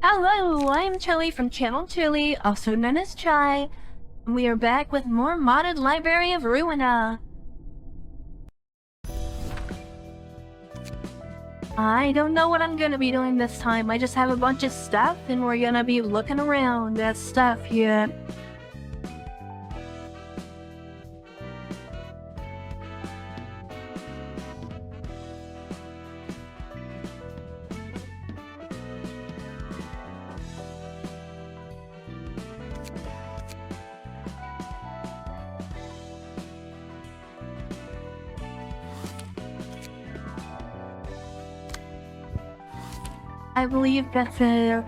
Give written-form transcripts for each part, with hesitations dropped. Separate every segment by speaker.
Speaker 1: Hello, I'm Chylli from Channel Chylli, also known as Chai, and we are back with more modded Library of Ruina. I don't know what I'm gonna be doing this time. I just have a bunch of stuff, and we're gonna be looking around at stuff here. I believe that's a...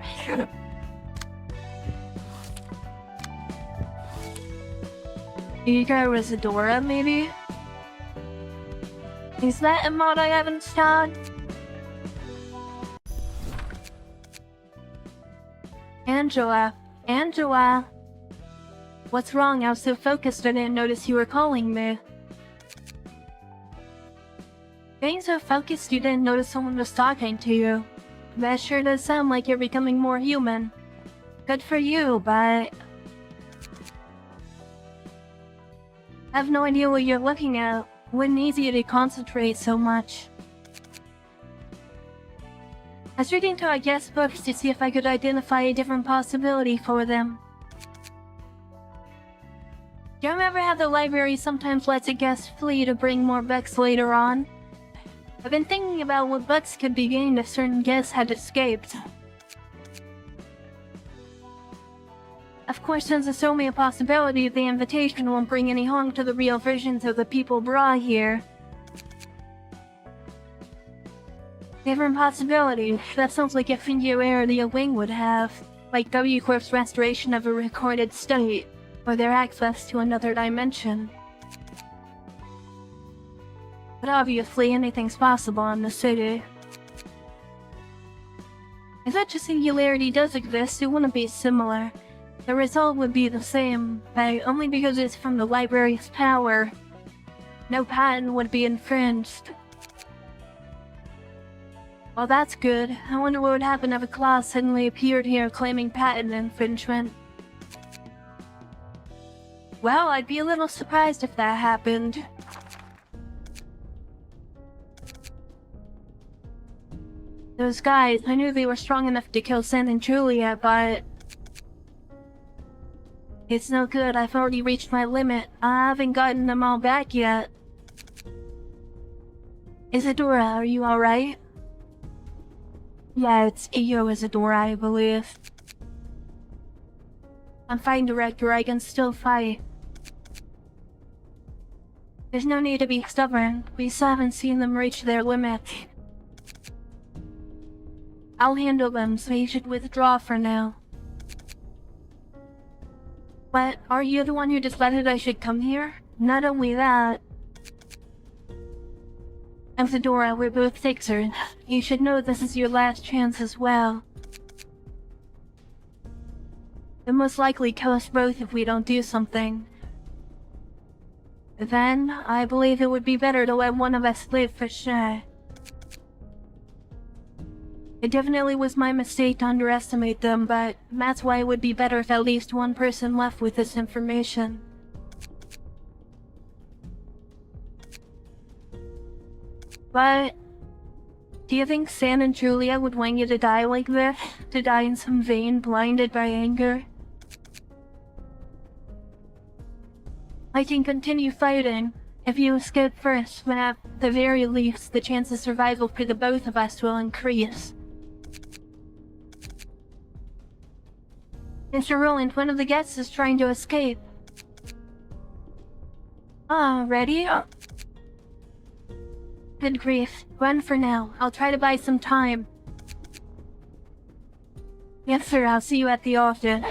Speaker 1: Ego Isadora, maybe? Is that a mod I haven't started? Angela. What's wrong? I was so focused I didn't notice you were calling me. Being so focused you didn't notice someone was talking to you. That sure does sound like you're becoming more human. Good for you, but... I have no idea what you're looking at. Wouldn't easy you to concentrate so much. I was reading through our guest books to see if I could identify a different possibility for them. Do you remember how the library sometimes lets a guest flee to bring more books later on? I've been thinking about what books could be gained if certain guests had escaped. Of course, since there's only a possibility the invitation won't bring any harm to the real versions of the people brought here. Different possibilities. That sounds like a singularity a wing would have, like W Corp's restoration of a recorded state, or their access to another dimension. But obviously, anything's possible in the city. If such a singularity does exist, it wouldn't be similar. The result would be the same, but only because it's from the library's power. No patent would be infringed. Well, that's good. I wonder what would happen if a class suddenly appeared here claiming patent infringement. Well, I'd be a little surprised if that happened. Those guys, I knew they were strong enough to kill San and Julia, but... It's no good, I've already reached my limit. I haven't gotten them all back yet. Isadora, are you alright? Yeah, it's Isadora, I believe. I'm fine, Director, I can still fight. There's no need to be stubborn. We still haven't seen them reach their limit. I'll handle them, so you should withdraw for now. But, are you the one who decided I should come here? Not only that... Isadora, we're both fixers. You should know this is your last chance as well. They'll most likely kill us both if we don't do something. Then, I believe it would be better to let one of us live for sure. It definitely was my mistake to underestimate them, but that's why it would be better if at least one person left with this information. But... do you think San and Julia would want you to die like this? To die in some vein, blinded by anger? I can continue fighting. If you escape first, then at the very least, the chance of survival for the both of us will increase. Mr. Roland, one of the guests is trying to escape. Ready? Good grief. Run for now. I'll try to buy some time. Yes, sir. I'll see you at the office.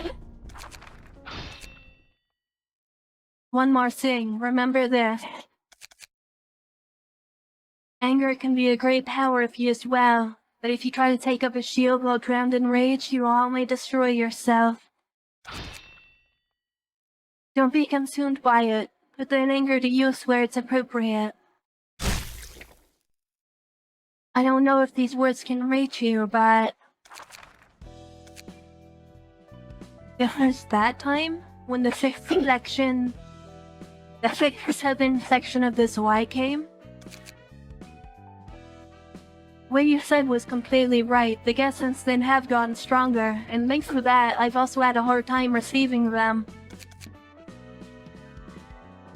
Speaker 1: One more thing. Remember this. Anger can be a great power if used well, but if you try to take up a shield while drowned in rage, you will only destroy yourself. Don't be consumed by it. Put that anger to use where it's appropriate. I don't know if these words can reach you, but... It was that time when the sixth section of this Y came? What you said was completely right. The guests since then have gotten stronger, and thanks to that, I've also had a hard time receiving them.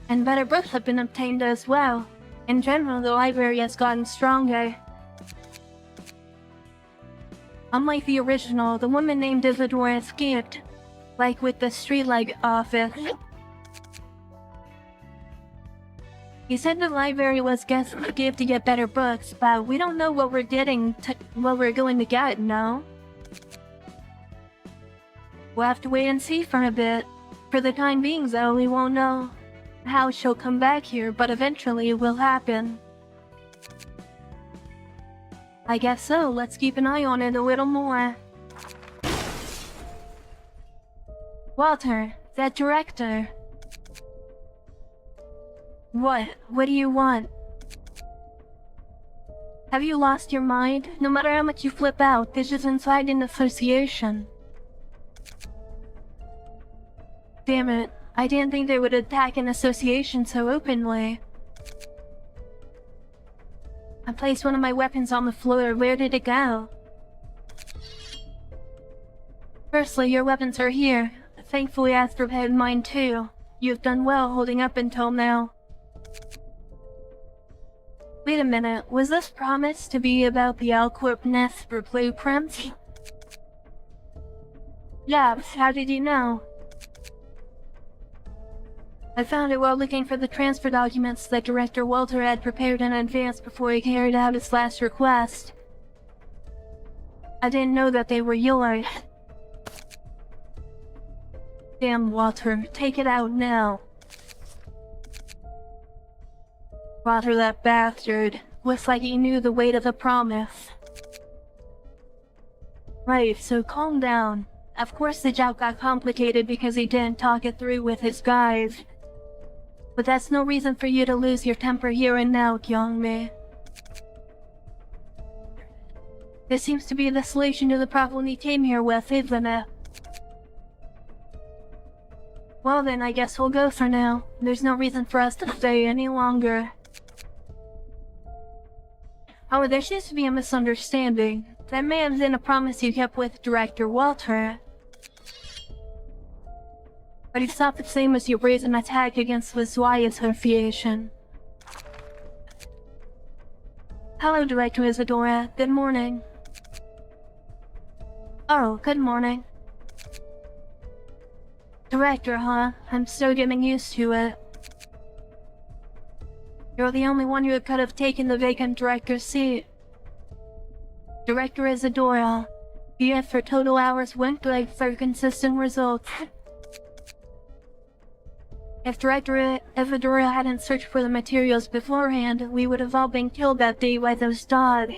Speaker 1: And better books have been obtained as well. In general, the library has gotten stronger. Unlike the original, the woman named Isadora escaped, like with the streetlight office. He said the library was guests gave to get better books, but we don't know what we're going to get, no? We'll have to wait and see for a bit. For the time being, though, we won't know how she'll come back here, but eventually it will happen. I guess so. Let's keep an eye on it a little more. Walter, that director. What? What do you want? Have you lost your mind? No matter how much you flip out, this is inside an association. Damn it. I didn't think they would attack an association so openly. I placed one of my weapons on the floor. Where did it go? Firstly, your weapons are here. Thankfully, I've prepared mine too. You've done well holding up until now. Wait a minute, was this promised to be about the Alcorp Nest for blueprints? Yeah, how did you know? I found it while looking for the transfer documents that Director Walter had prepared in advance before he carried out his last request. I didn't know that they were yours. Damn, Walter, take it out now. Walter, that bastard. Looks like he knew the weight of the promise. Right, so calm down. Of course the job got complicated because he didn't talk it through with his guys. But that's no reason for you to lose your temper here and now, Kyungmi. This seems to be the solution to the problem he came here with, isn't it? Well then, I guess we'll go for now. There's no reason for us to stay any longer. Oh, there seems to be a misunderstanding. That may have been a promise you kept with Director Walter. But it's not the same as you raise an attack against the Y Association. Hello, Director Isadora. Good morning. Oh, good morning. Director, huh? I'm still getting used to it. You're the only one who could have taken the vacant director's seat. Director Isadora. PF for total hours went blank for consistent results. If Director Isadora hadn't searched for the materials beforehand, we would have all been killed that day by those dogs.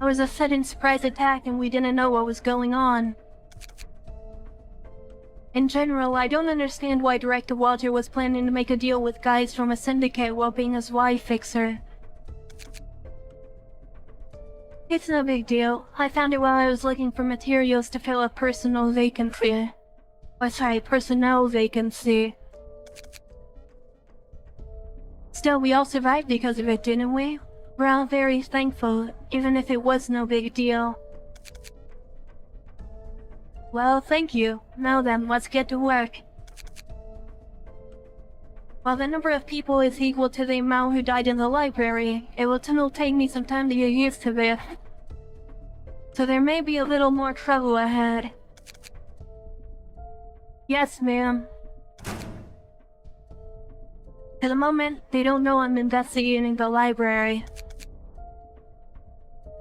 Speaker 1: It was a sudden surprise attack and we didn't know what was going on. In general, I don't understand why Director Walter was planning to make a deal with guys from a syndicate while being his wife fixer. It's no big deal. I found it while I was looking for materials to fill a personnel vacancy. Still, we all survived because of it, didn't we? We're all very thankful, even if it was no big deal. Well, thank you. Now then, let's get to work. While the number of people is equal to the amount who died in the library, it will still take me some time to get used to this. So there may be a little more trouble ahead. Yes, ma'am. At the moment, they don't know I'm investigating the library.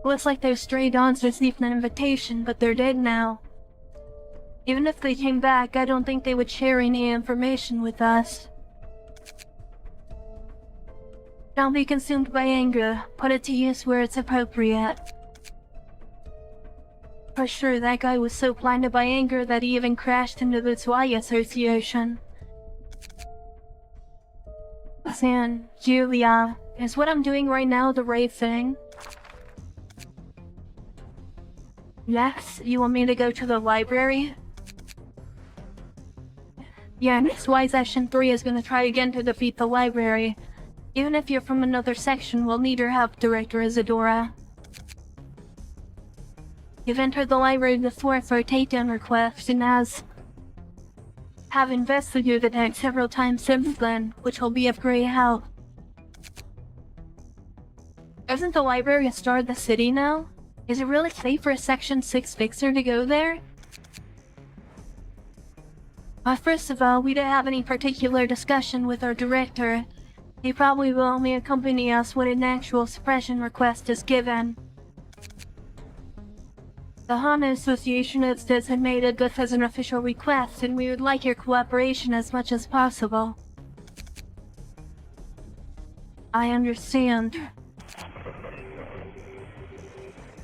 Speaker 1: Looks like those stray dogs received an invitation, but they're dead now. Even if they came back, I don't think they would share any information with us. Don't be consumed by anger. Put it to use where it's appropriate. For sure, that guy was so blinded by anger that he even crashed into the Y Association. San, Julia, is what I'm doing right now the right thing? Yes, you want me to go to the library? Yeah, that's why Section 3 is gonna try again to defeat the library. Even if you're from another section, we'll need your help, Director Isadora. You've entered the library before for a takedown request, and have investigated it several times since then, which will be of great help. Isn't the library a star of the city now? Is it really safe for a Section 6 fixer to go there? First of all, we don't have any particular discussion with our director. He probably will only accompany us when an actual suppression request is given. The HANA Association has designated this as an official request, and we would like your cooperation as much as possible. I understand.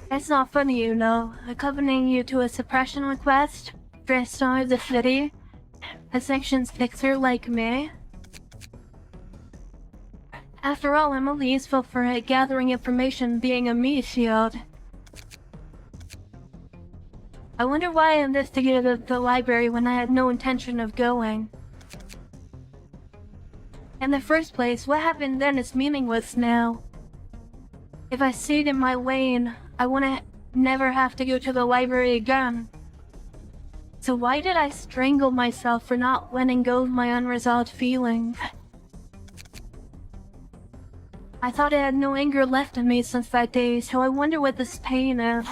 Speaker 1: It's not funny, you know, accompanying you to a suppression request for a star of the city, a Section 6er like me. After all, I'm only useful for gathering information, being a meat shield. I wonder why I investigated the library when I had no intention of going. In the first place, what happened then is meaningless now. If I stayed in my lane, I wouldn't never have to go to the library again. So why did I strangle myself for not letting go of my unresolved feelings? I thought I had no anger left in me since that day, so I wonder what this pain is.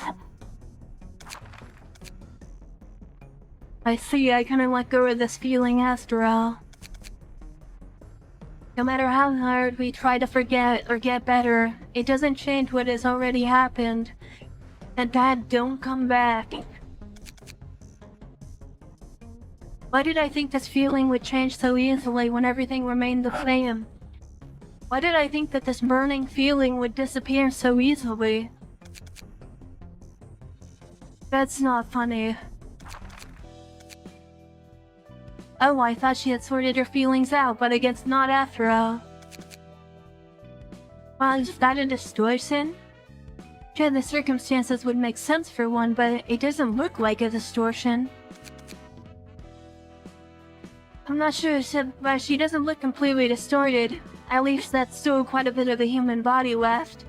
Speaker 1: I see, I couldn't let go of this feeling after all. No matter how hard we try to forget or get better, it doesn't change what has already happened. And Dad, don't come back. Why did I think this feeling would change so easily when everything remained the same? Why did I think that this burning feeling would disappear so easily? That's not funny. Oh, I thought she had sorted her feelings out, but I guess not after all. Well, is that a distortion? Sure, the circumstances would make sense for one, but it doesn't look like a distortion. I'm not sure, but she doesn't look completely distorted. At least that's still quite a bit of the human body left.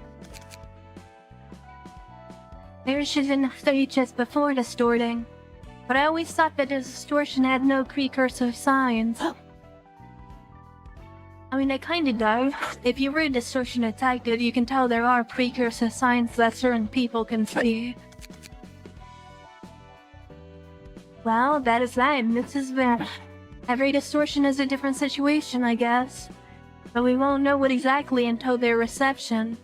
Speaker 1: Maybe she's in the stages before distorting. But I always thought that the distortion had no precursor signs. I mean, it kinda does. If you were distortion detected, you can tell there are precursor signs that certain people can see. Well, that is that, and this is that. Every distortion is a different situation, I guess. But we won't know what exactly until their reception.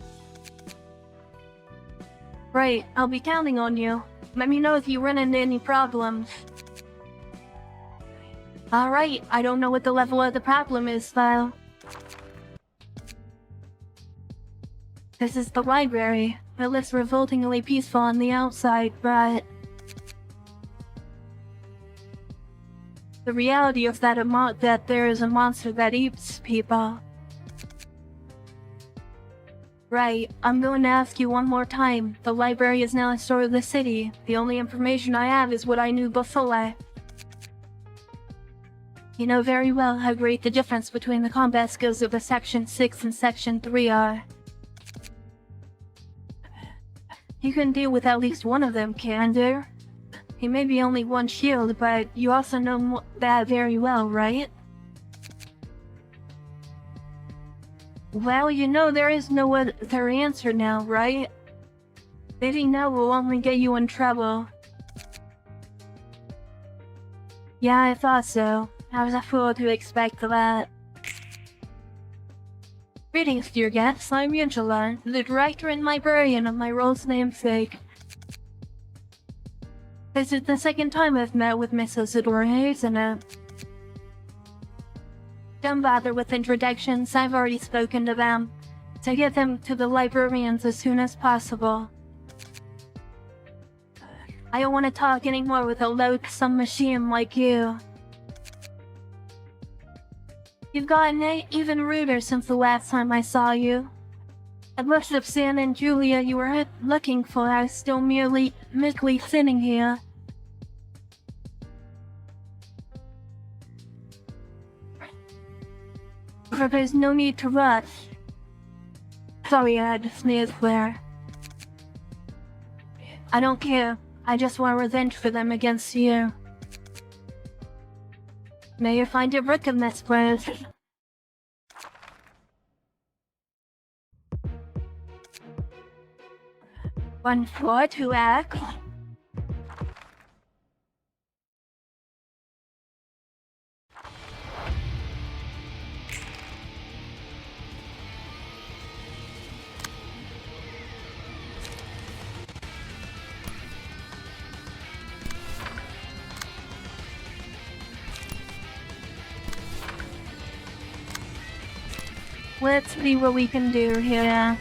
Speaker 1: Right, I'll be counting on you. Let me know if you run into any problems. Alright, I don't know what the level of the problem is, though. This is the library. It looks revoltingly peaceful on the outside, but... the reality of that there is a monster that eats people. Right, I'm going to ask you one more time. The library is now a store of the city. The only information I have is what I knew before. You know very well how great the difference between the combat skills of the Section 6 and Section 3 are. You can deal with at least one of them, can't you? He may be only one shield, but you also know that very well, right? Well, you know there is no other answer now, right? Saying no will only get you in trouble. Yeah, I thought so. I was a fool to expect that. Greetings, dear guests. I'm Angela, the director and librarian of my role's namesake. This is the second time I've met with Miss Isadora, isn't it? Don't bother with introductions, I've already spoken to them. So get them to the librarians as soon as possible. I don't want to talk anymore with a loathsome machine like you. You've gotten even ruder since the last time I saw you. At most of Sam and Julia you were looking for are still merely sitting here. However, there's no need to rush. Sorry, I had to sneeze there. I don't care. I just want revenge for them against you. May you find your wickedness, please. One floor, two acts. Let's see what we can do here.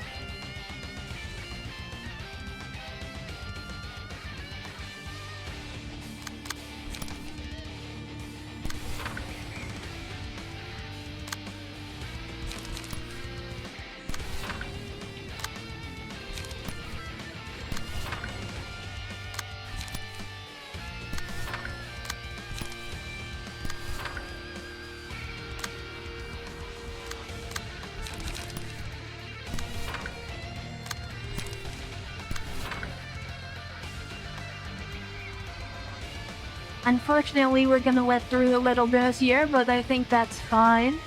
Speaker 1: Unfortunately, we're gonna let through a little bit here, but I think that's fine.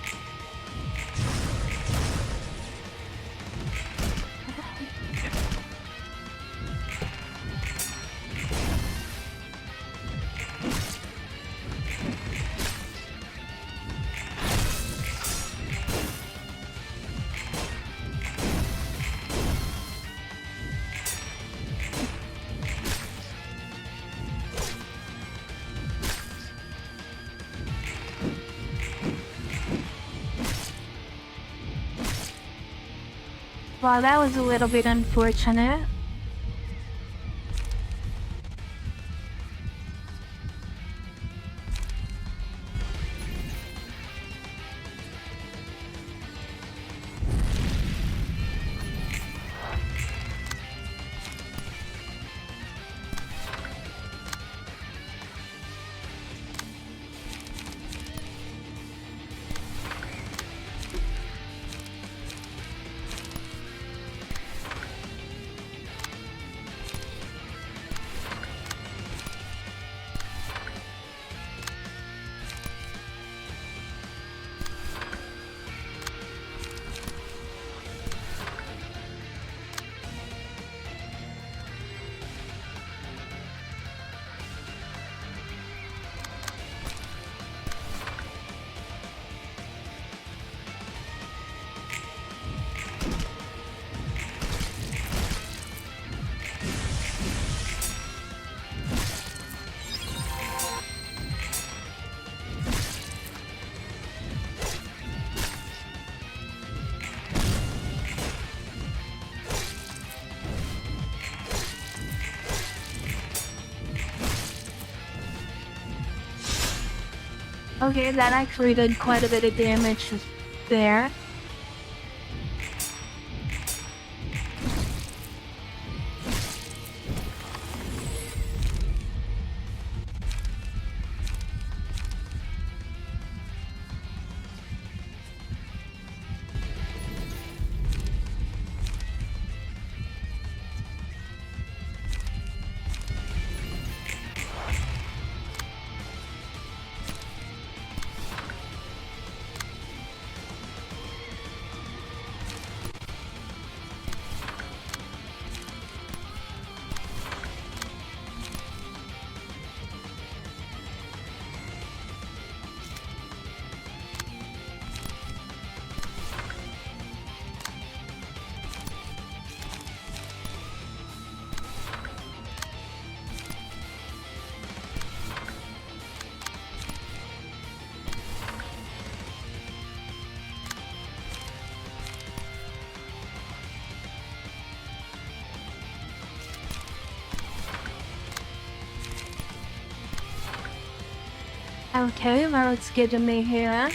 Speaker 1: Wow, that was a little bit unfortunate. Okay, that actually did quite a bit of damage there. Okay, well, let's get to me here.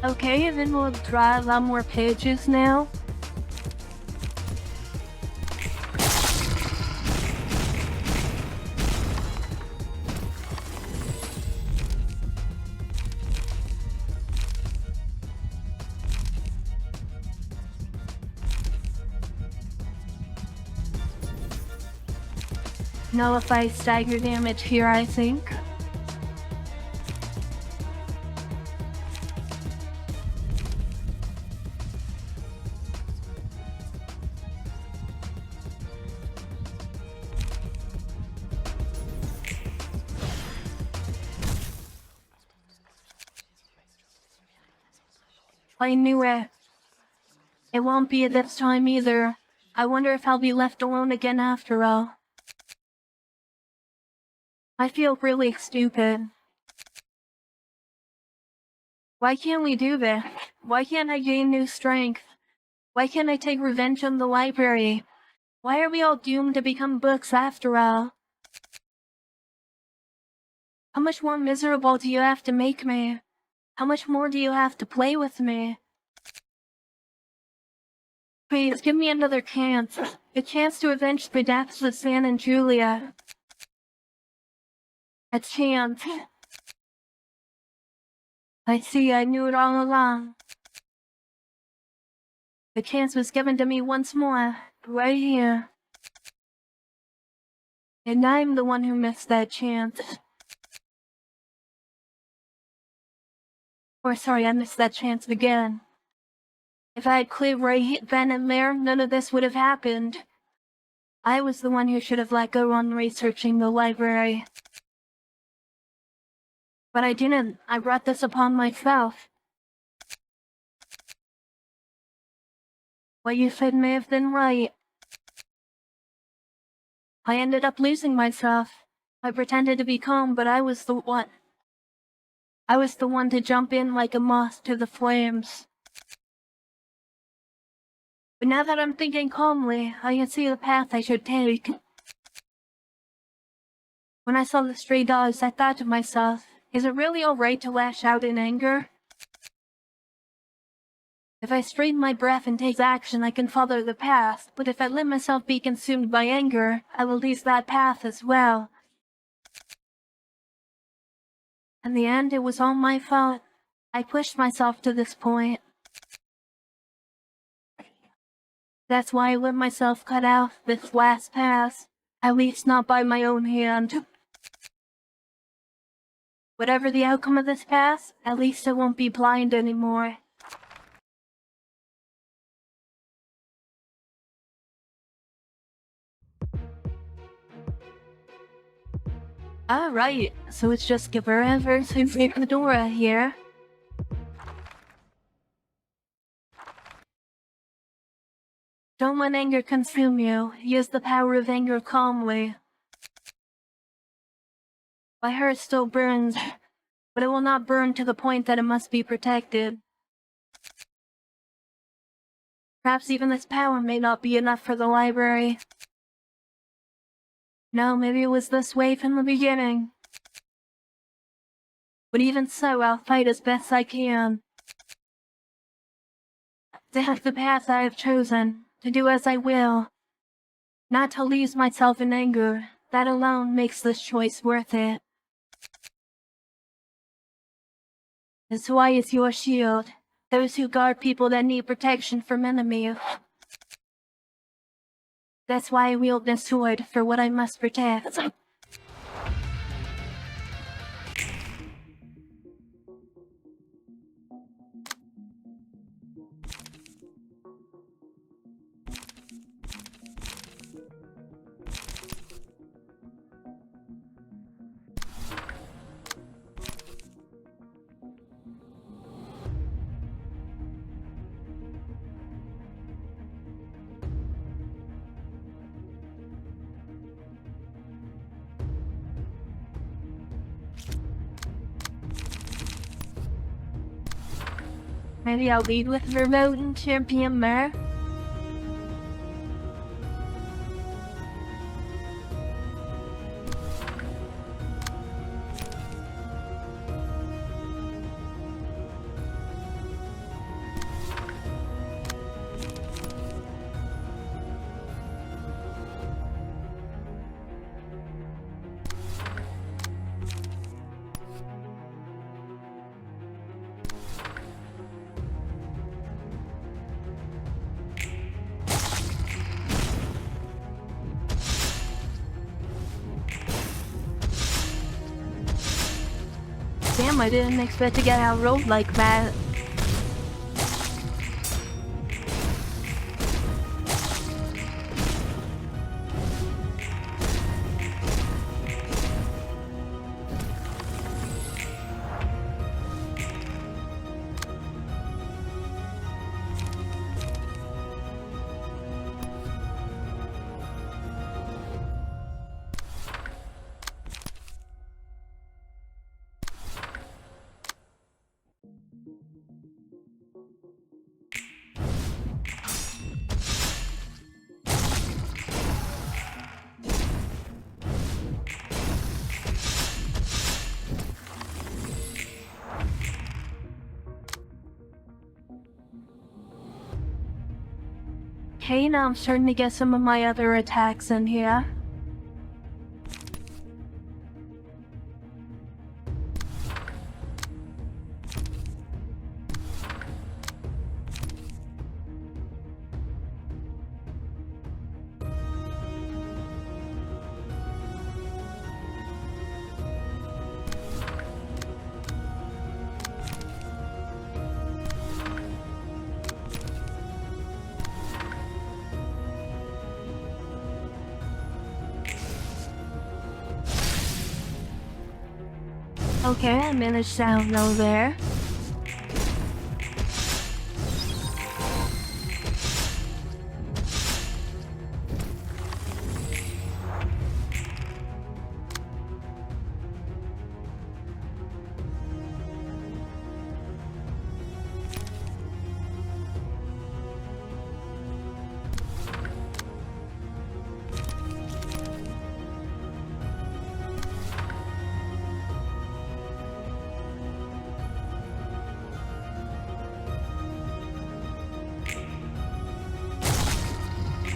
Speaker 1: Okay, then we'll draw a lot more pages now. Nullify stagger damage here, I think. I knew it. It won't be this time either. I wonder if I'll be left alone again after all. I feel really stupid. Why can't we do this? Why can't I gain new strength? Why can't I take revenge on the library? Why are we all doomed to become books after all? How much more miserable do you have to make me? How much more do you have to play with me? Please, give me another chance. A chance to avenge the deaths of San and Julia. A chance. I see, I knew it all along. The chance was given to me once more, right here. And I'm the one who missed that chance. Or sorry, I missed that chance again. If I had cleared right then and there, none of this would have happened. I was the one who should have let go on researching the library. But I didn't. I brought this upon myself. What you said may have been right. I ended up losing myself. I pretended to be calm, but I was the one. I was the one to jump in like a moth to the flames. But now that I'm thinking calmly, I can see the path I should take. When I saw the stray dogs, I thought to myself, is it really alright to lash out in anger? If I strain my breath and take action, I can follow the path, but if I let myself be consumed by anger, I will lose that path as well. In the end, it was all my fault. I pushed myself to this point. That's why I let myself cut out this last pass, at least not by my own hand. Whatever the outcome of this pass, at least I won't be blind anymore. Alright, so it's just Gavera versus Isadora here. Don't let anger consume you. Use the power of anger calmly. My heart still burns, but it will not burn to the point that it must be protected. Perhaps even this power may not be enough for the library. No, maybe it was this way from the beginning. But even so, I'll fight as best I can. To have the path I have chosen, to do as I will. Not to lose myself in anger, that alone makes this choice worth it. That's why it's your shield, those who guard people that need protection from enemies. That's why I wield this sword, for what I must protect. Maybe I'll lead with Remote and Champion Mer. Damn, I didn't expect to get outrolled like that. Okay, now I'm starting to get some of my other attacks in here. Okay, I managed to outroll there.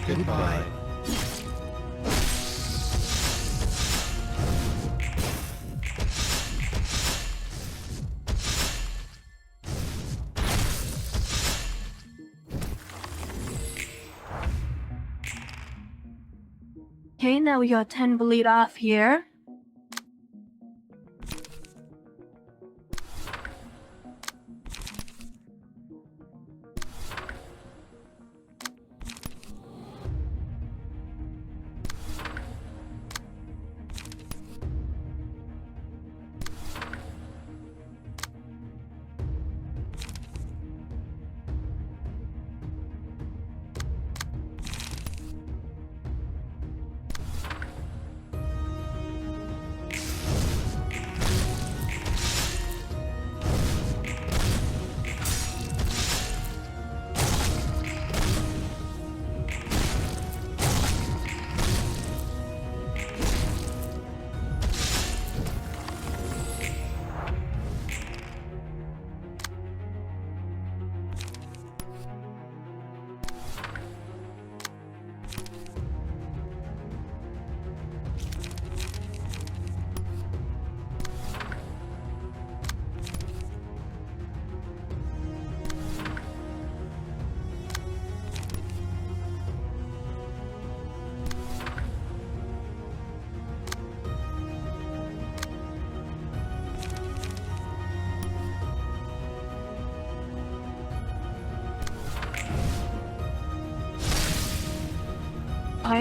Speaker 2: Goodbye.
Speaker 1: Okay, now we got 10 bleed off here.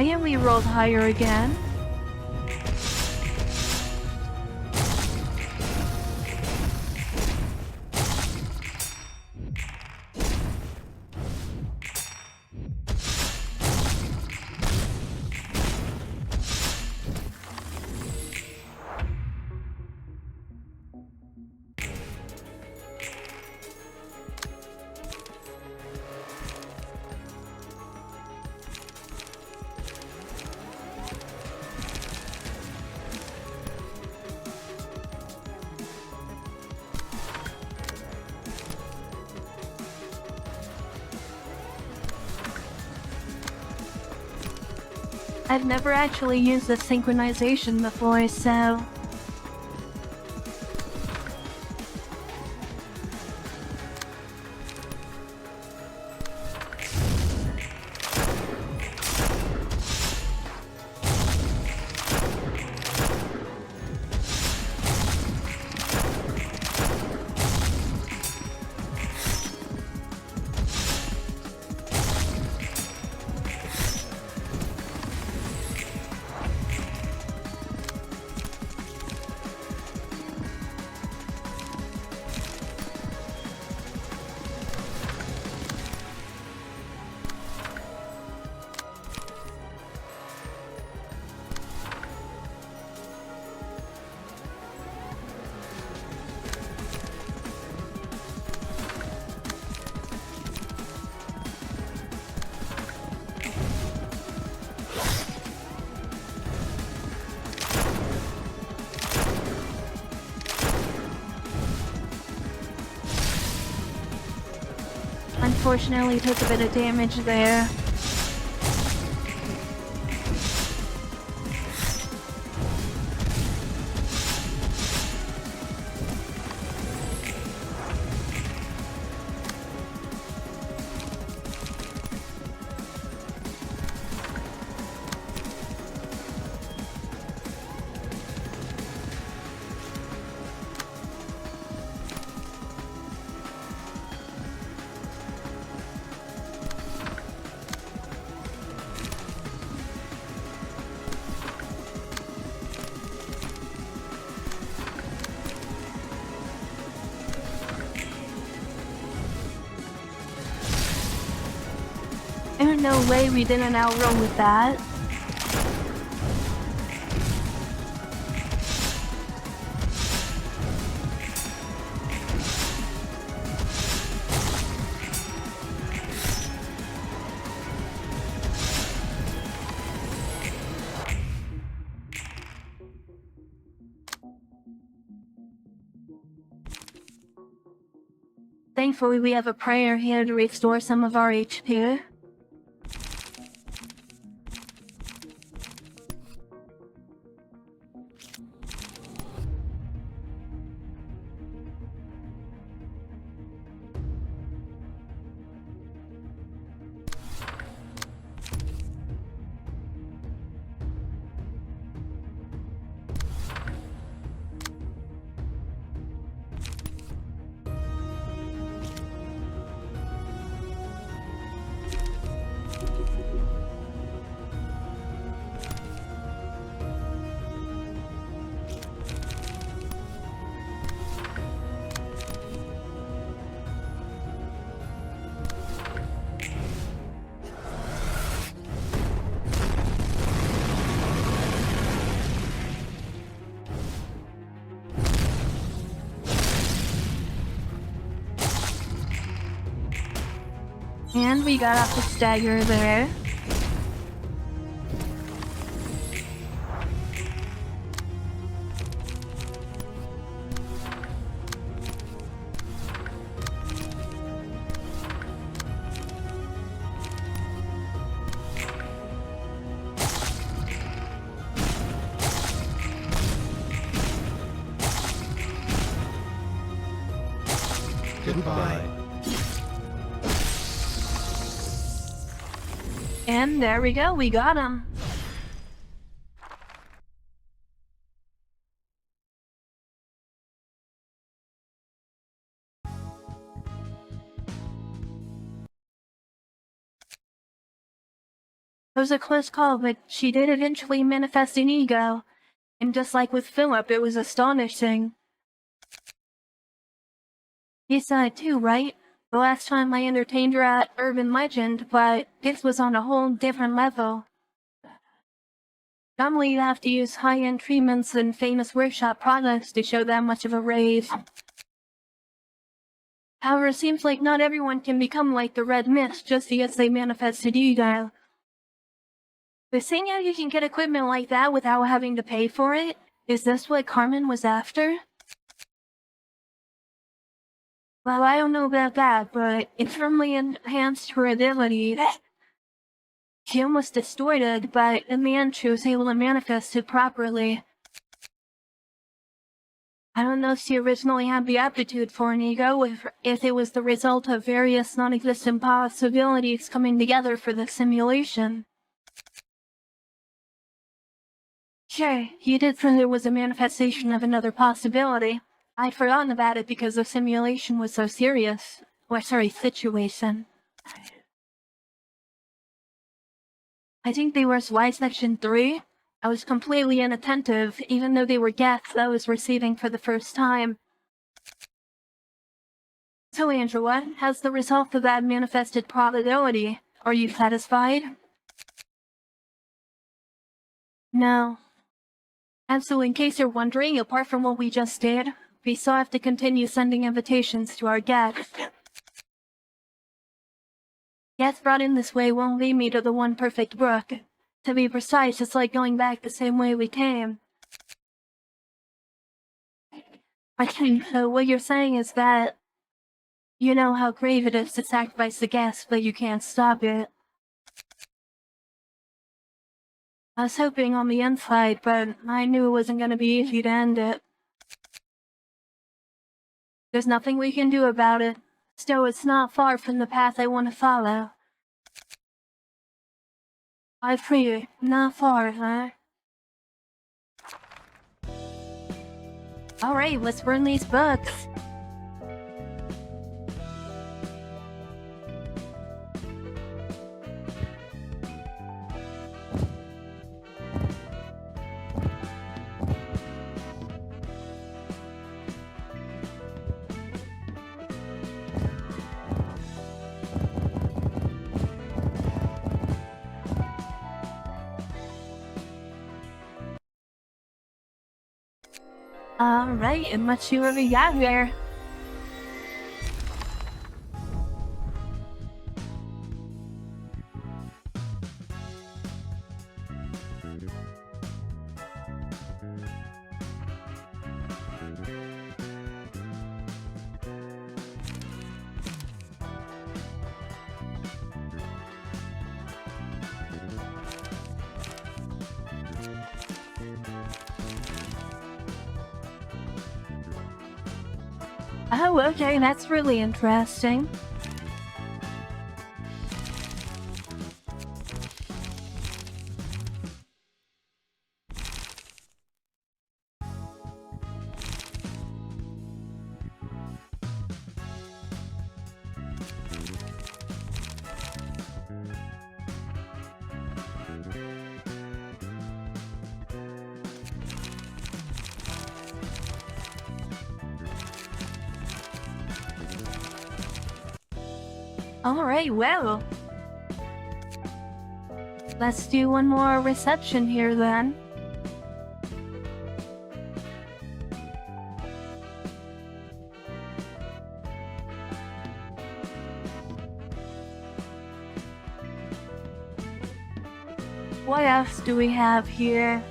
Speaker 1: Okay, and we rolled higher again. I've never actually used the synchronization before, so... unfortunately took a bit of damage there. There's no way we didn't outrun with that. Thankfully, we have a prayer here to restore some of our HP. And we got off the stagger there.
Speaker 2: Goodbye.
Speaker 1: And there we go, we got him. It was a close call, but she did eventually manifest an ego. And just like with Philip, it was astonishing. You saw it too, right? The last time I entertained her at Urban Legend, but this was on a whole different level. Normally you have to use high-end treatments and famous workshop products to show that much of a rave. However, it seems like not everyone can become like the Red Mist just because they manifested ego. But seeing how you can get equipment like that without having to pay for it, is this what Carmen was after? Well, I don't know about that, but it firmly enhanced her ability. She almost distorted, but in the end she was able to manifest it properly. I don't know if she originally had the aptitude for an ego, if it was the result of various non-existent possibilities coming together for the simulation. Sure, you did say there was a manifestation of another possibility. I'd forgotten about it because the simulation was so serious. Or sorry, situation. I think they were Y Section 3. I was completely inattentive, even though they were guests I was receiving for the first time. So Angela, how's the result of that manifested probability? Are you satisfied? No. And so in case you're wondering, apart from what we just did, we still have to continue sending invitations to our guests. Guests brought in this way won't lead me to the one perfect brook. To be precise, it's like going back the same way we came. Okay, so what you're saying is that You know how grave it is to sacrifice the guests, but you can't stop it. I was hoping on the inside, but I knew it wasn't gonna be easy to end it. There's nothing we can do about it. Still, it's not far from the path I want to follow. I agree, not far, huh? Alright, let's burn these books. Alright, and let's see what we got here. Oh, okay, that's really interesting. Alright, well. Let's do one more reception here then. What else do we have here?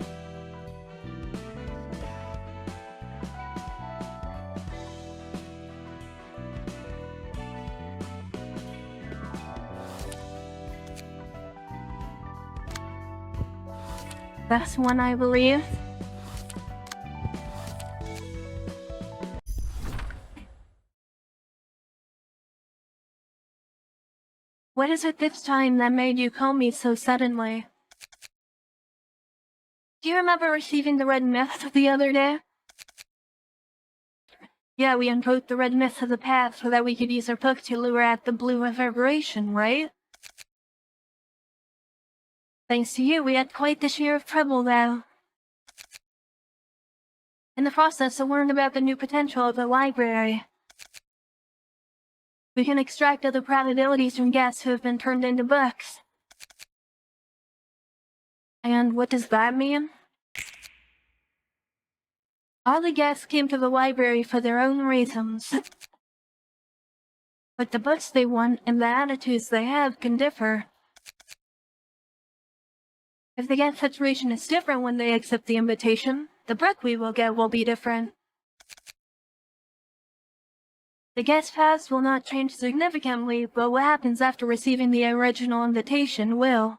Speaker 1: That's one, I believe. What is it this time that made you call me so suddenly? Do you remember receiving the red mist the other day? Yeah, we invoked the red mist of the path so that we could use our book to lure out the blue reverberation, right? Thanks to you, we had quite the share of trouble, though. In the process, I learned about the new potential of the library. We can extract other probabilities from guests who have been turned into books. And what does that mean? All the guests came to the library for their own reasons. But the books they want and the attitudes they have can differ. If the guest situation is different when they accept the invitation, the book we will get will be different. The guest paths will not change significantly, but what happens after receiving the original invitation will.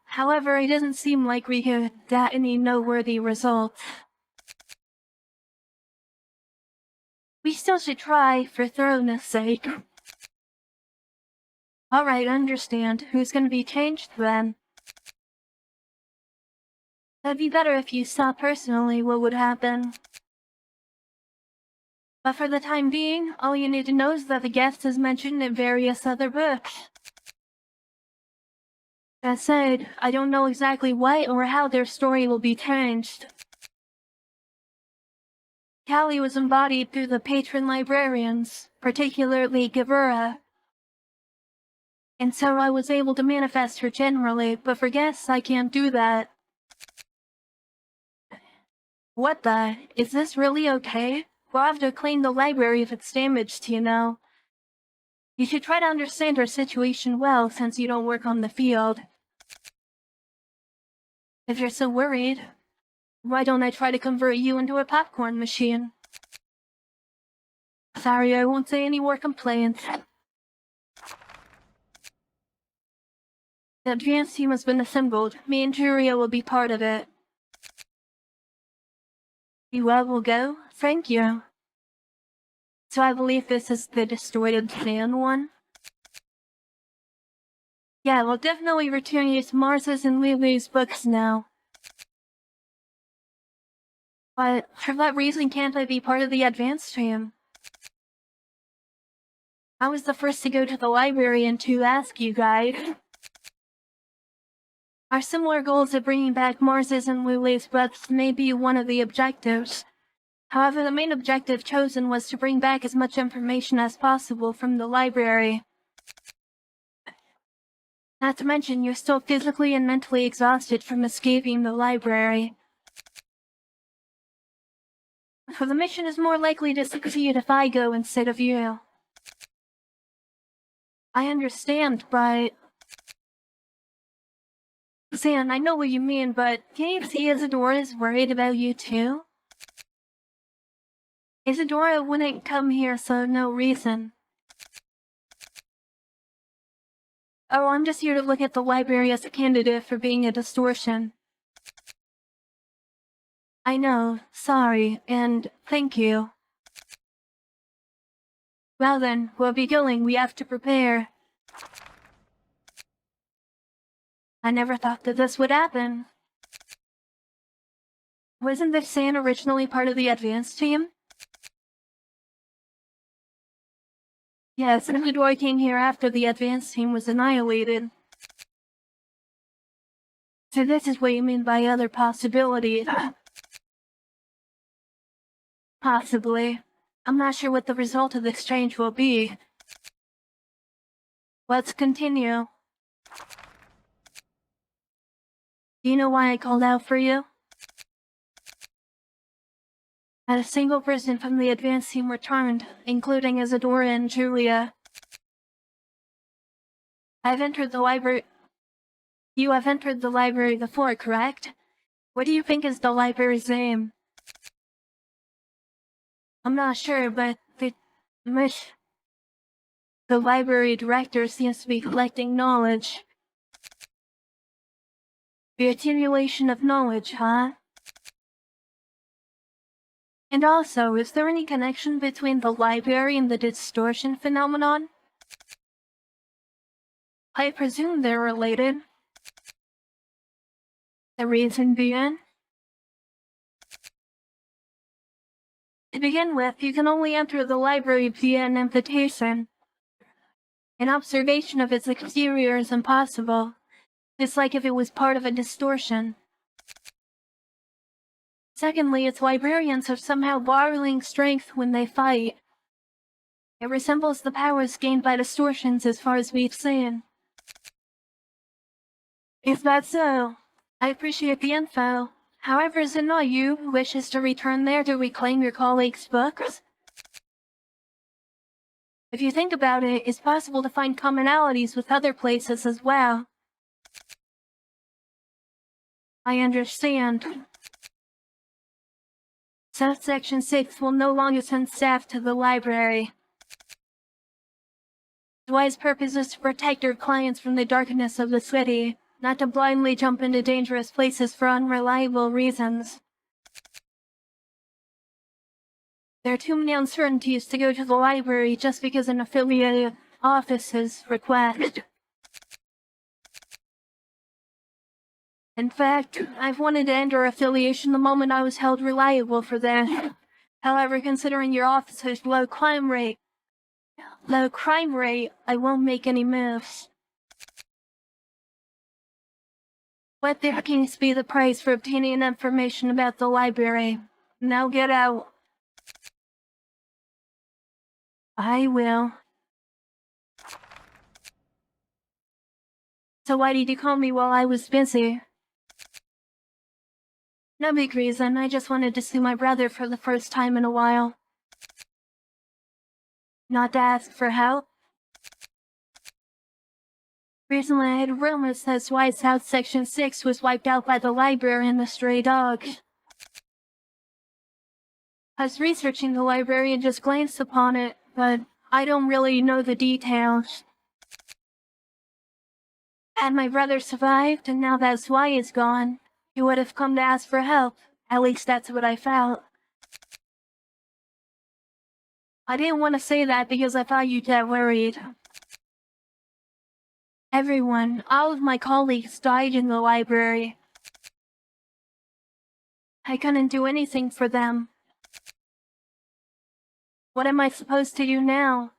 Speaker 1: However, it doesn't seem like we could get any noteworthy results. We still should try, for thoroughness' sake. Alright, understand. Who's gonna be changed then? That'd be better if you saw personally what would happen. But for the time being, all you need to know is that the guest is mentioned in various other books. That said, I don't know exactly what or how their story will be changed. Chylli was embodied through the patron librarians, particularly Isadora. And so I was able to manifest her generally, but for guests I can't do that. What the? Is this really okay? We'll have to clean the library if it's damaged, you know. You should try to understand her situation well since you don't work on the field. If you're so worried, why don't I try to convert you into a popcorn machine? Sorry, I won't say any more complaints. The advance team has been assembled. Me and Julia will be part of it. You all will go? Thank you. So I believe this is the distorted sand one? Yeah, we'll definitely return you to Mars's and Lily's books now. But for what reason can't I be part of the advance team? I was the first to go to the library and to ask you guys. Our similar goals of bringing back Mars's and Lily's books may be one of the objectives. However, the main objective chosen was to bring back as much information as possible from the library. Not to mention, you're still physically and mentally exhausted from escaping the library. So the mission is more likely to succeed if I go instead of you. I understand, but... Zan, I know what you mean, but can you see Isadora is worried about you too? Isadora wouldn't come here for no reason. Oh, I'm just here to look at the library as a candidate for being a distortion. I know, sorry, and thank you. Well then, we'll be going, we have to prepare. I never thought that this would happen. Wasn't this San originally part of the advance team? Yes, Isadora came here after the advance team was annihilated. So this is what you mean by other possibilities. Possibly. I'm not sure what the result of the exchange will be. Let's continue. Do you know why I called out for you? Not a single person from the advance team returned, including Isadora and Julia. I've entered the library. You have entered the library before, correct? What do you think is the library's name? I'm not sure, but the library director seems to be collecting knowledge. The accumulation of knowledge, huh? And also, is there any connection between the library and the distortion phenomenon? I presume they're related. The reason being? To begin with, you can only enter the library via an invitation. An observation of its exterior is impossible. It's like if it was part of a distortion. Secondly, its librarians have somehow borrowing strength when they fight. It resembles the powers gained by distortions as far as we've seen. Is that so? I appreciate the info. However, is it not you who wishes to return there to reclaim your colleagues' books? If you think about it, it's possible to find commonalities with other places as well. I understand. Subsection 6 will no longer send staff to the library. The wise purpose is to protect our clients from the darkness of the city, not to blindly jump into dangerous places for unreliable reasons. There are too many uncertainties to go to the library just because an affiliated office's request. In fact, I've wanted to end our affiliation the moment I was held reliable for that. However, considering your office's low crime rate, I won't make any moves. Let the bookings be the price for obtaining information about the library. Now get out. I will. So why did you call me while I was busy? No big reason, I just wanted to see my brother for the first time in a while. Not to ask for help. Recently I had rumors that's why South Section 6 was wiped out by the library and the stray dogs. I was researching the library and just glanced upon it, but I don't really know the details. Had my brother survived, and now that Zwei is gone, he would have come to ask for help. At least that's what I felt. I didn't want to say that because I thought you'd get worried. Everyone, all of my colleagues died in the library. I couldn't do anything for them. What am I supposed to do now?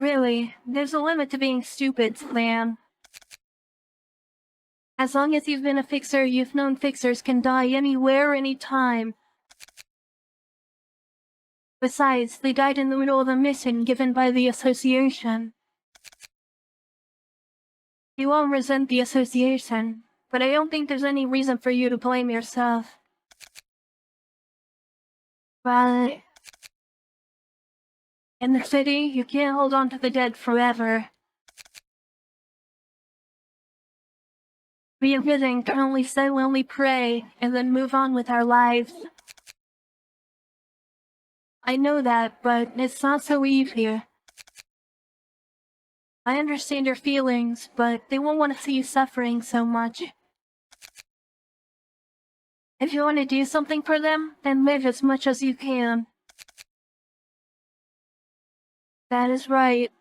Speaker 1: Really, there's a limit to being stupid, Sam. As long as you've been a fixer, you've known fixers can die anywhere, anytime. Besides, they died in the middle of a mission given by the association. You won't resent the association, but I don't think there's any reason for you to blame yourself. But in the city, you can't hold on to the dead forever. We living can only silently pray and then move on with our lives. I know that, but it's not so easy. I understand your feelings, but they won't want to see you suffering so much. If you want to do something for them, then live as much as you can. That is right.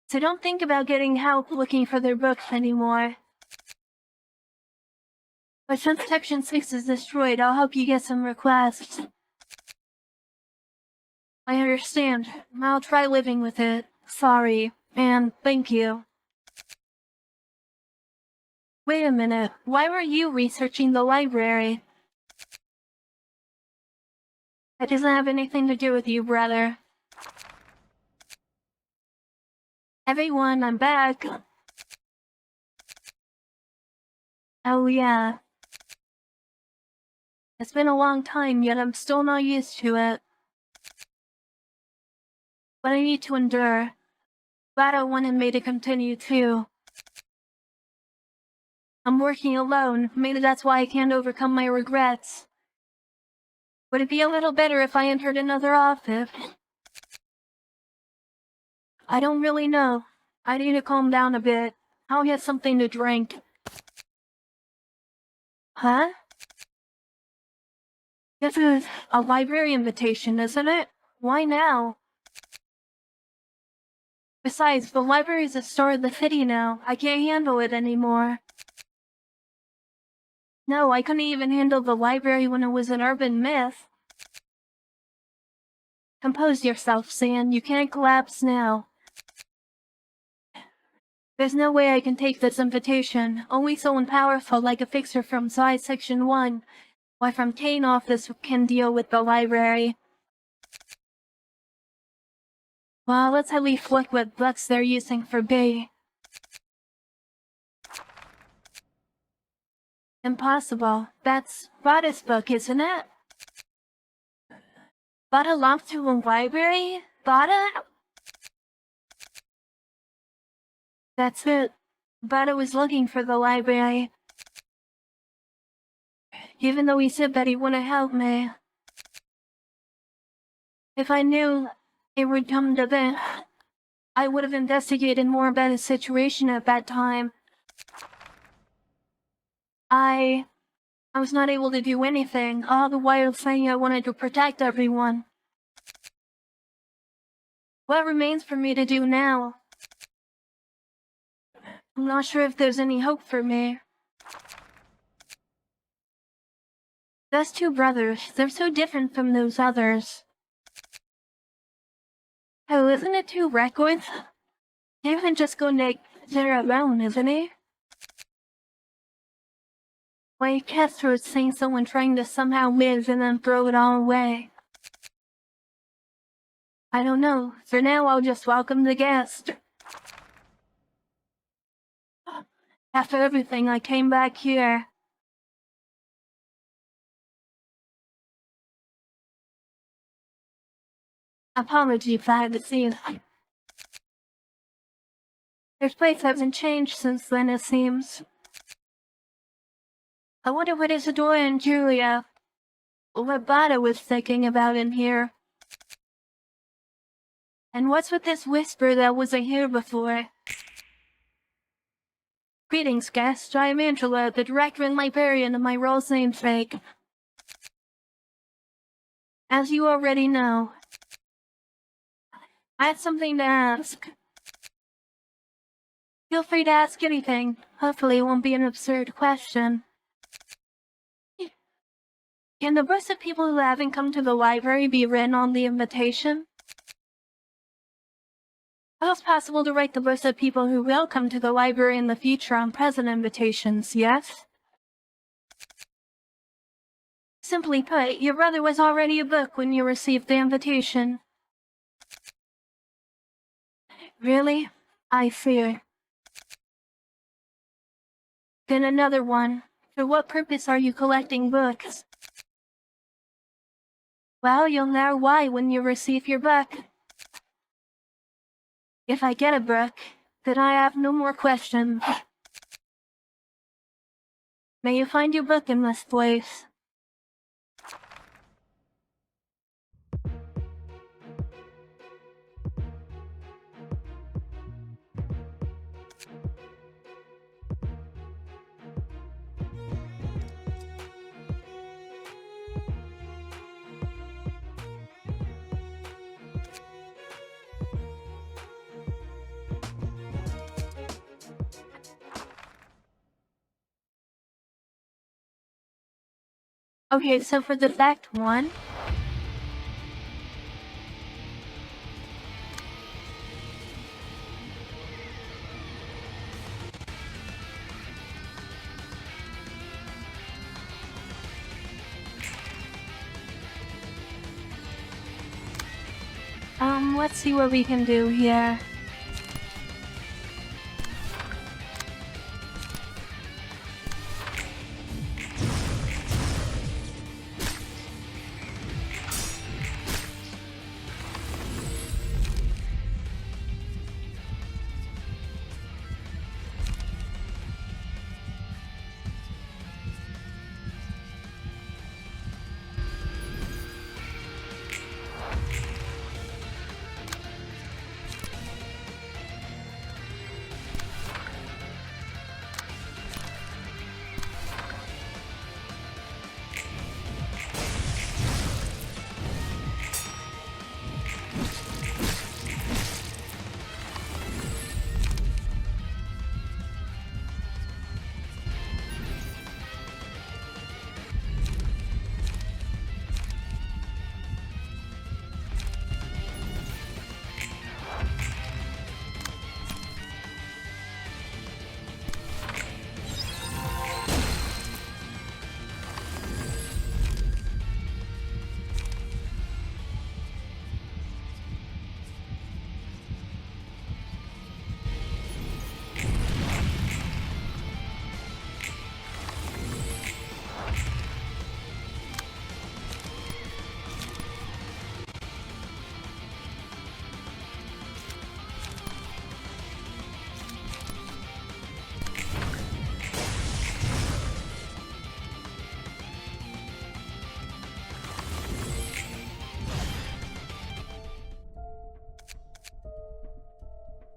Speaker 1: So don't think about getting help looking for their books anymore. But since Section 6 is destroyed, I'll help you get some requests. I understand. I'll try living with it. Sorry. And thank you. Wait a minute. Why were you researching the library? That doesn't have anything to do with you, brother. Everyone, I'm back. Oh yeah. It's been a long time, yet I'm still not used to it. But I need to endure. But I wanted me to continue too. I'm working alone. Maybe that's why I can't overcome my regrets. Would it be a little better if I entered another office? I don't really know. I need to calm down a bit. I'll get something to drink. Huh? This is a library invitation, isn't it? Why now? Besides, the library is a store of the city now. I can't handle it anymore. No, I couldn't even handle the library when it was an urban myth. Compose yourself, San. You can't collapse now. There's no way I can take this invitation. Only someone powerful like a fixer from Side Section 1, or from Kane office can deal with the library. Well, let's at least look what books they're using for bait. Impossible. That's Bada's book, isn't it? Bada belongs to a library? Bada? That's it. Bada was looking for the library. Even though he said that he wouldn't help me. If I knew it would come to this, I would have investigated more about his situation at that time. I was not able to do anything, all the while saying I wanted to protect everyone. What remains for me to do now? I'm not sure if there's any hope for me. Those two brothers, they're so different from those others. Oh, isn't it too reckless? They can just go make their own, isn't it? Like Castro is saying someone trying to somehow live and then throw it all away. I don't know. For now, I'll just welcome the guest. After everything, I came back here. Apology if I had to see it. This place hasn't changed since then, it seems. I wonder what Isadora and Julia, what Bada was thinking about in here. And what's with this whisper that wasn't here before? Greetings, guest. I am Angela, the director and librarian of my role's namesake. As you already know, I have something to ask. Feel free to ask anything. Hopefully it won't be an absurd question. Can the list of people who haven't come to the library be written on the invitation? Well, it's possible to write the list of people who will come to the library in the future on present invitations, yes? Simply put, your brother was already a book when you received the invitation. Really? I fear. Then another one. For what purpose are you collecting books? Well, you'll know why when you receive your book. If I get a book, then I have no more questions. May you find your book in this place. Okay, so for the fact one, let's see what we can do here.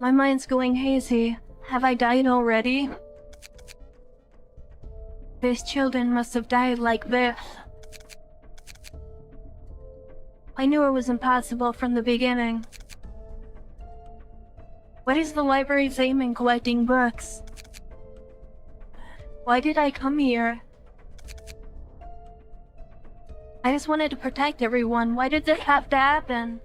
Speaker 1: My mind's going hazy. Have I died already? These children must have died like this. I knew it was impossible from the beginning. What is the library's aim in collecting books? Why did I come here? I just wanted to protect everyone. Why did this have to happen?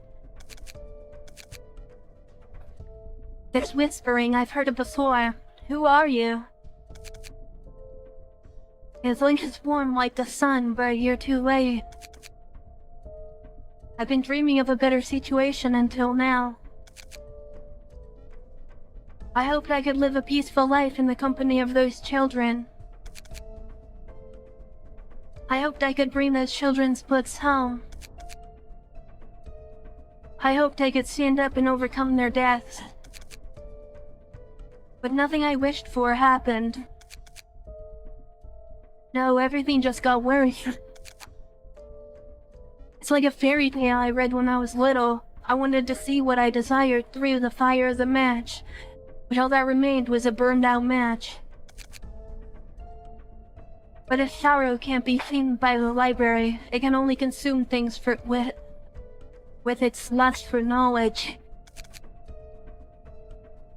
Speaker 1: This whispering, I've heard it before. Who are you? His link is warm like the sun, but you're too late. I've been dreaming of a better situation until now. I hoped I could live a peaceful life in the company of those children. I hoped I could bring those children's books home. I hoped I could stand up and overcome their deaths. But nothing I wished for happened. No, everything just got worse. It's like a fairy tale I read when I was little. I wanted to see what I desired through the fire of the match, but all that remained was a burned-out match. But if sorrow can't be seen by the library, it can only consume things with its lust for knowledge.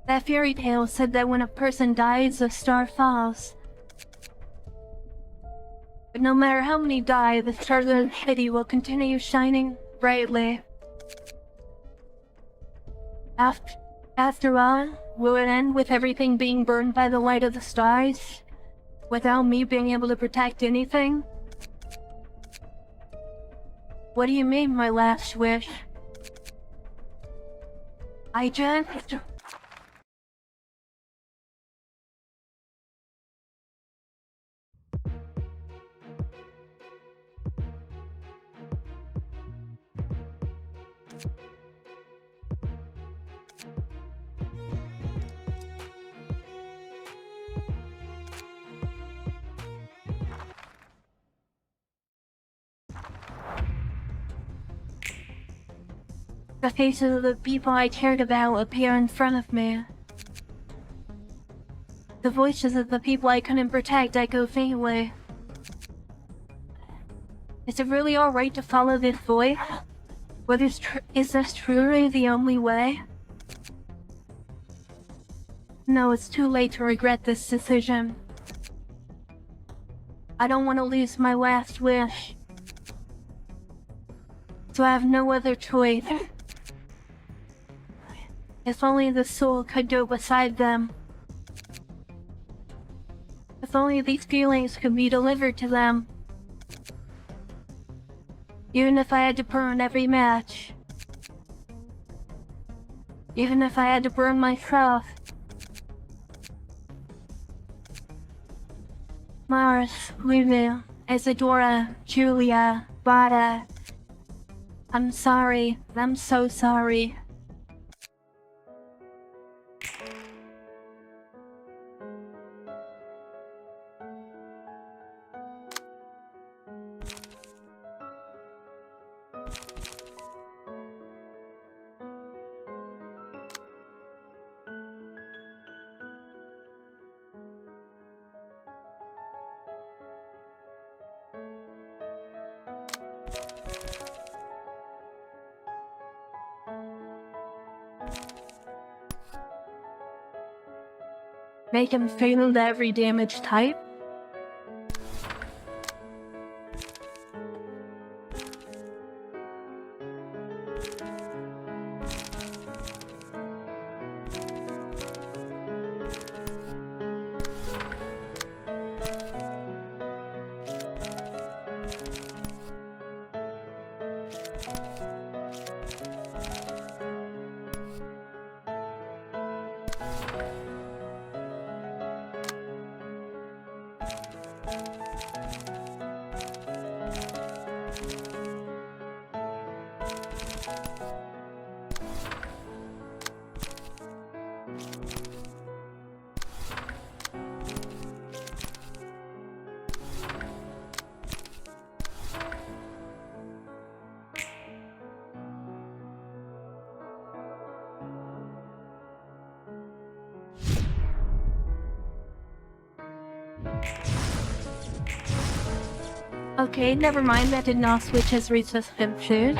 Speaker 1: That fairy tale said that when a person dies, a star falls. But no matter how many die, the stars of the city will continue shining brightly. After all, will it end with everything being burned by the light of the stars? Without me being able to protect anything? What do you mean, my last wish? I just... The faces of the people I cared about appear in front of me. The voices of the people I couldn't protect echo faintly. Is it really alright to follow this voice? Is this truly the only way? No, it's too late to regret this decision. I don't want to lose my last wish. So I have no other choice. If only the soul could go beside them. If only these feelings could be delivered to them. Even if I had to burn every match. Even if I had to burn myself. Mars, Ruina, Isadora, Chylli, Bada. I'm sorry. I'm so sorry. Make him fatal to every damage type? Okay, never mind, that did not switch his resistance soon.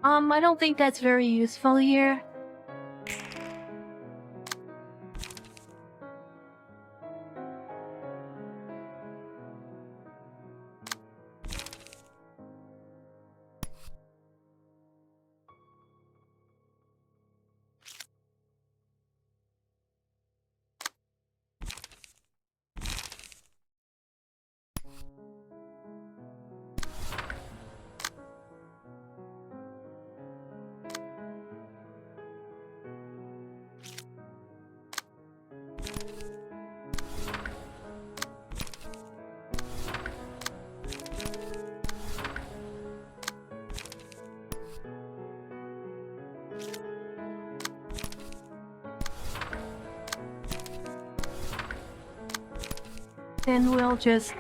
Speaker 1: I don't think that's very useful here. Then we'll just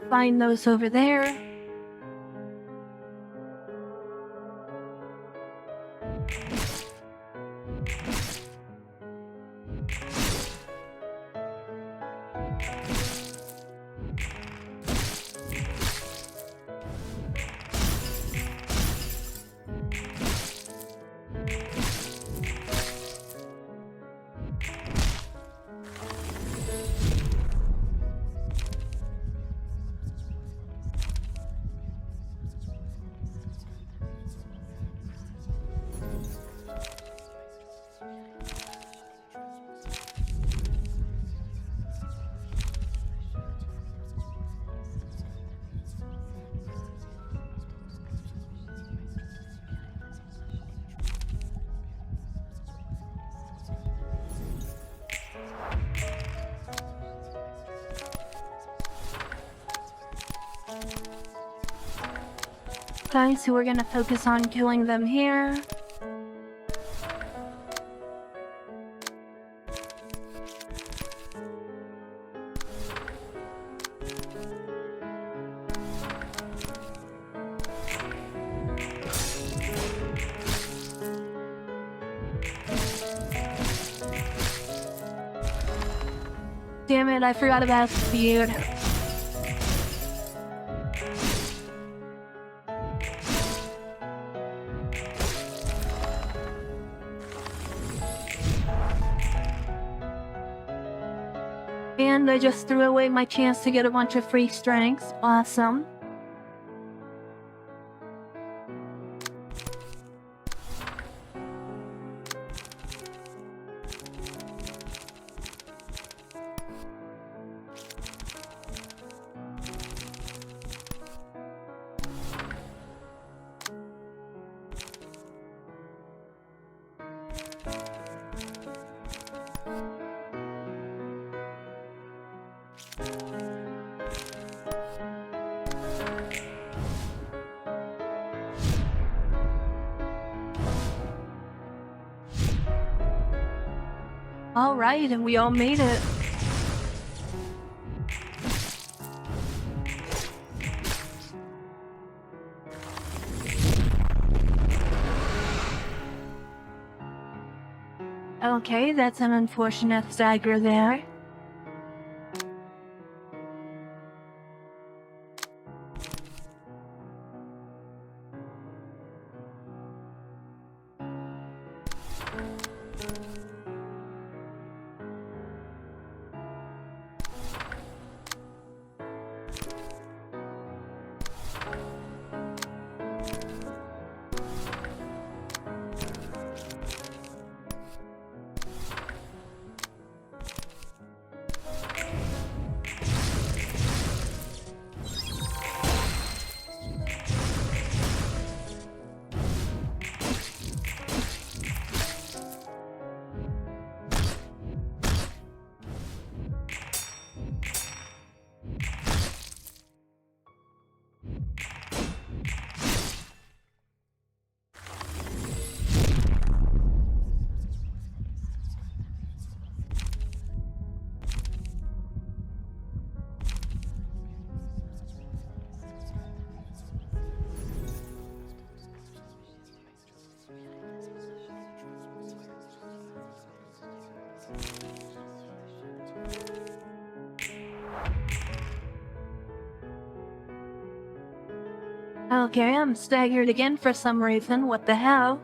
Speaker 1: find those over there. Okay, so we're gonna focus on killing them here. Damn it, I forgot about speed. And I just threw away my chance to get a bunch of free strengths. Awesome. Alright, and we all made it. Okay, that's an unfortunate stagger there. Okay, I'm staggered again for some reason. What the hell?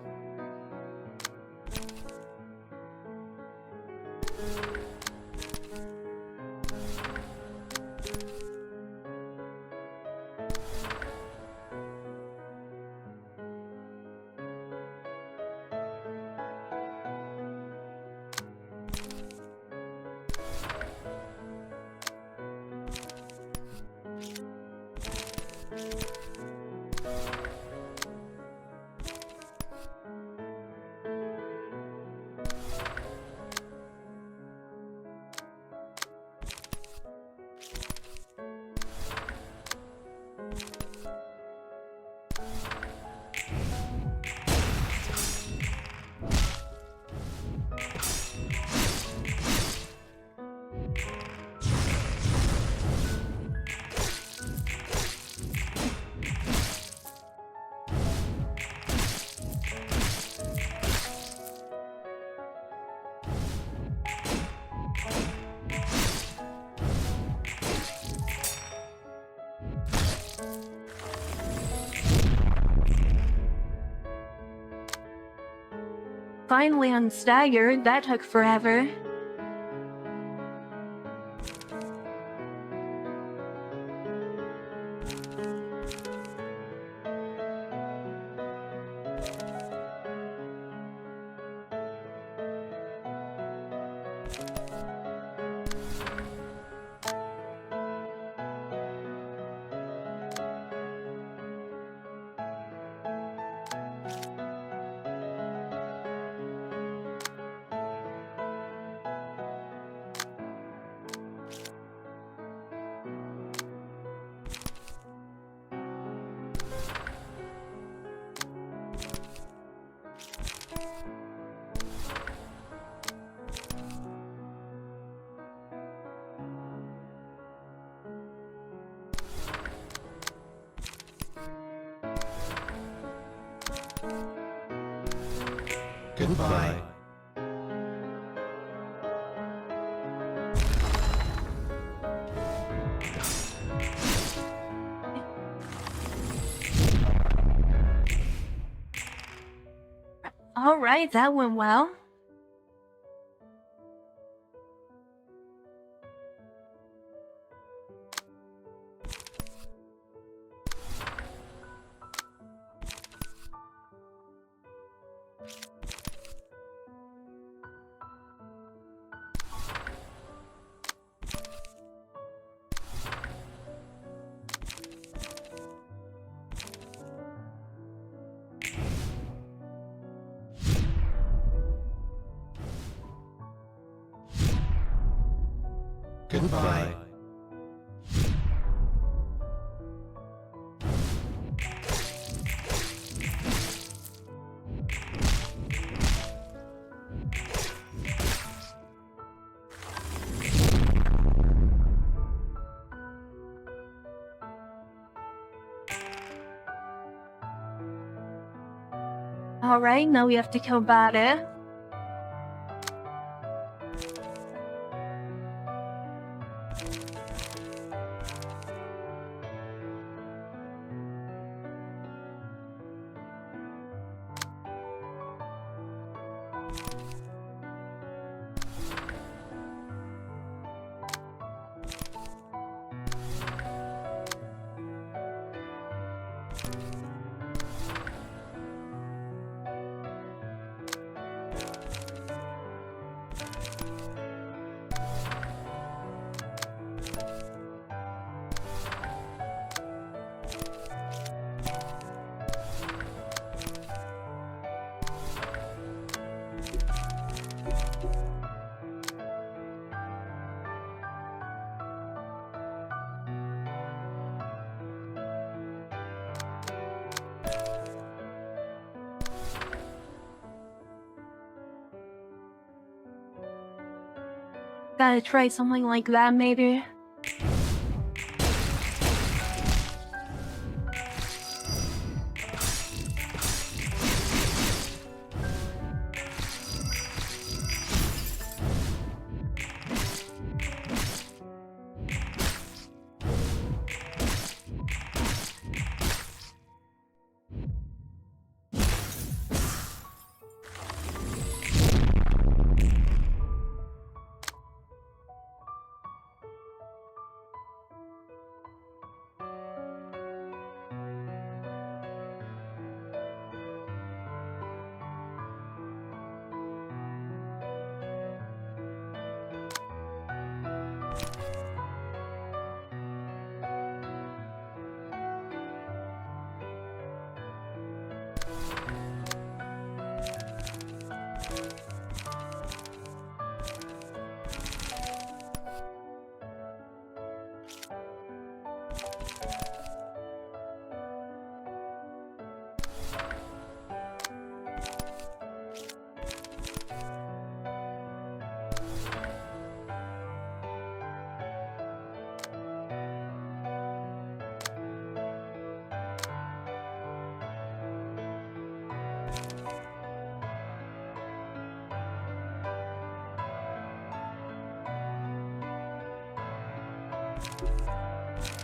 Speaker 1: Finally unstaggered, that took forever.
Speaker 2: Goodbye.
Speaker 1: Alright, that went well.
Speaker 2: Goodbye.
Speaker 1: Alright, now we have to kill Bada. Gotta try something like that, maybe.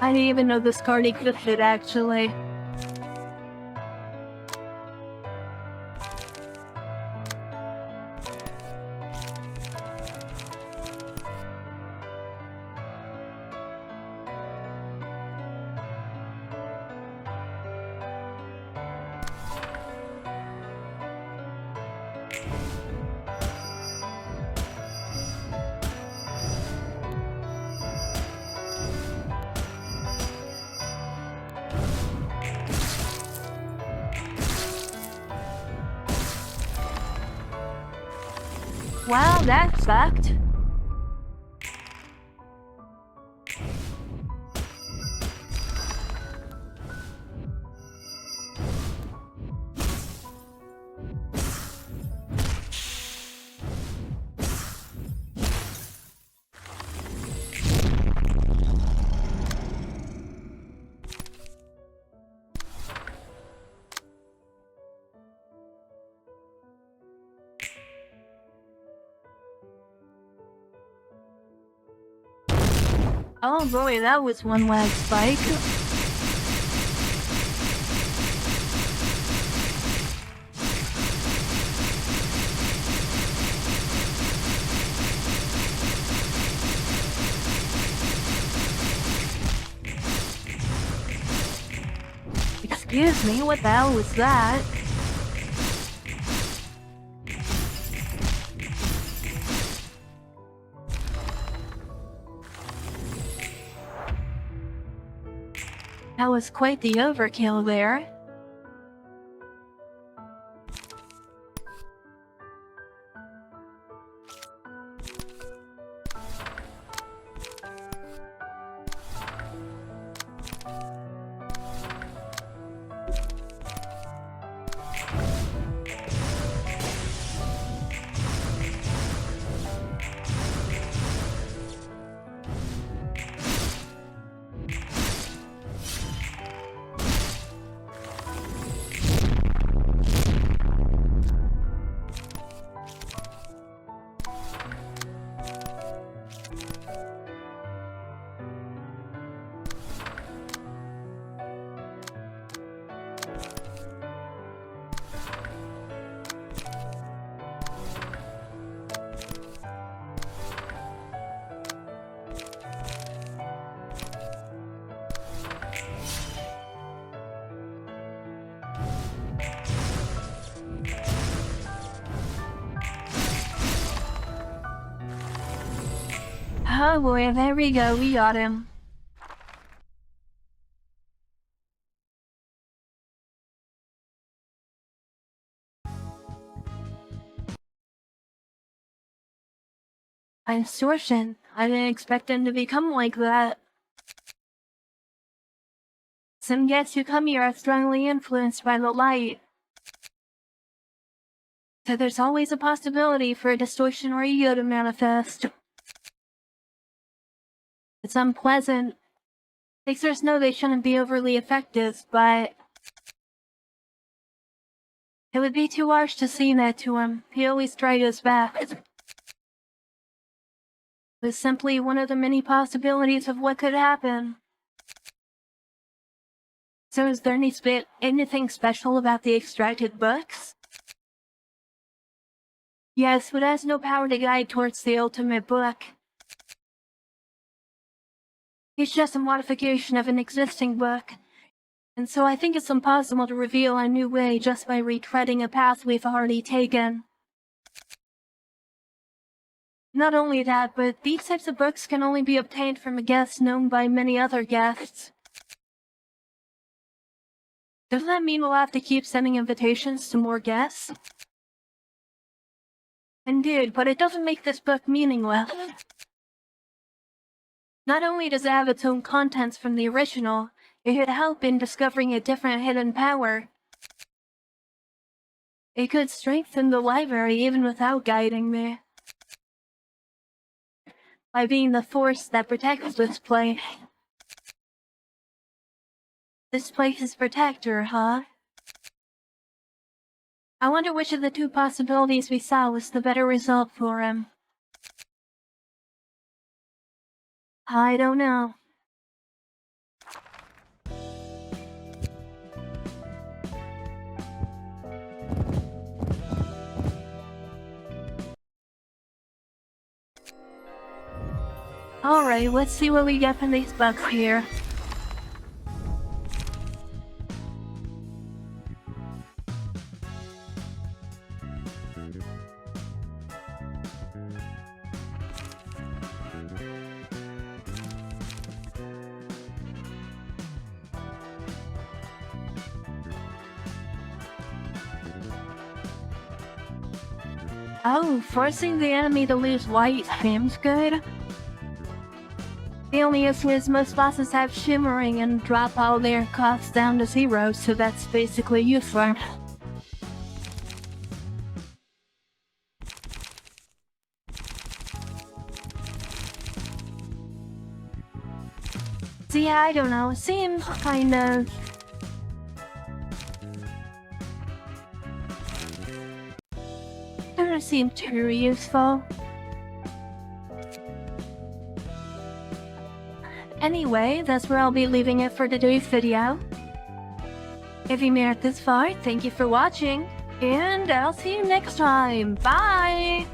Speaker 1: I didn't even know this card existed, actually. Wow, that sucked. Oh boy, that was one lag spike. Excuse me, what the hell was that? That was quite the overkill there. Oh boy, there we go, we got him. Distortion. I didn't expect him to become like that. Some guests who come here are strongly influenced by the light. So there's always a possibility for a distortion or ego to manifest. It's unpleasant. Fixers know they shouldn't be overly effective, but it would be too harsh to say that to him. He always tried his best. It was simply one of the many possibilities of what could happen. So is there anything special about the extracted books? Yes, but it has no power to guide towards the ultimate book. It's just a modification of an existing book. And so I think it's impossible to reveal a new way just by retreading a path we've already taken. Not only that, but these types of books can only be obtained from a guest known by many other guests. Does that mean we'll have to keep sending invitations to more guests? Indeed, but it doesn't make this book meaningless. Not only does it have its own contents from the original, it could help in discovering a different hidden power. It could strengthen the library even without guiding me. By being the force that protects this place. This place's protector, huh? I wonder which of the two possibilities we saw was the better result for him. I don't know. Alright, let's see what we get from these bugs here. Oh, forcing the enemy to lose white seems good. The only issue is most bosses have shimmering and drop all their costs down to 0, so that's basically useless. See, I don't know, it seems kind of... doesn't seem too useful. Anyway, that's where I'll be leaving it for today's video. If you made it this far, thank you for watching, and I'll see you next time. Bye!